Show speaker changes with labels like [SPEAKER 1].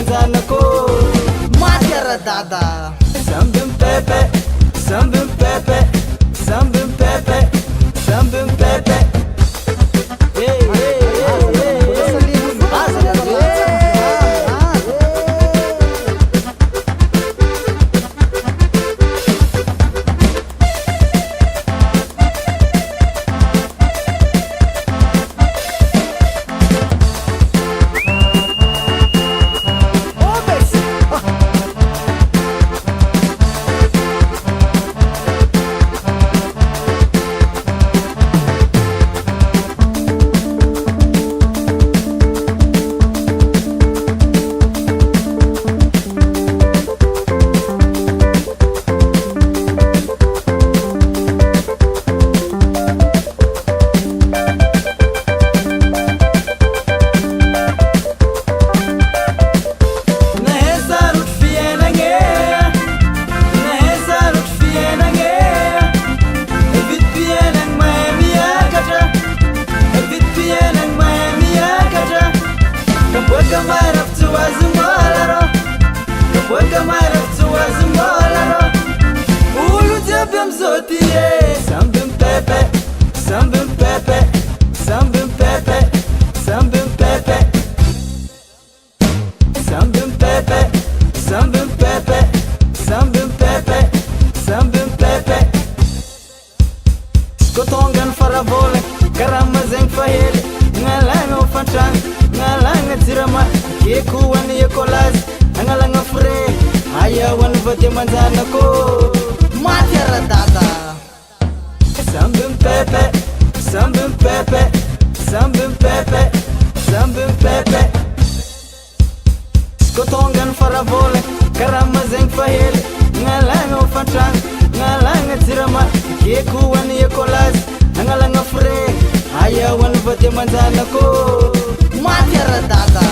[SPEAKER 1] manjanako maty ara-dada samby mipepe samby mipepe samby mipepe samby mipepe Kotongan faravole karama zeng fahele ngalanga ufantrang ngalanga zirama kekuan yekolas ngalanga fre ayawan vate manjanako maty ara-dada samby mipepe samby mipepe samby mipepe samby mipepe kotongan faravole karama zeng fahele ngalanga ufantrang ngalanga zirama kekuan yekolas ngalanga fre ayawan vate manjanako maty ara-dada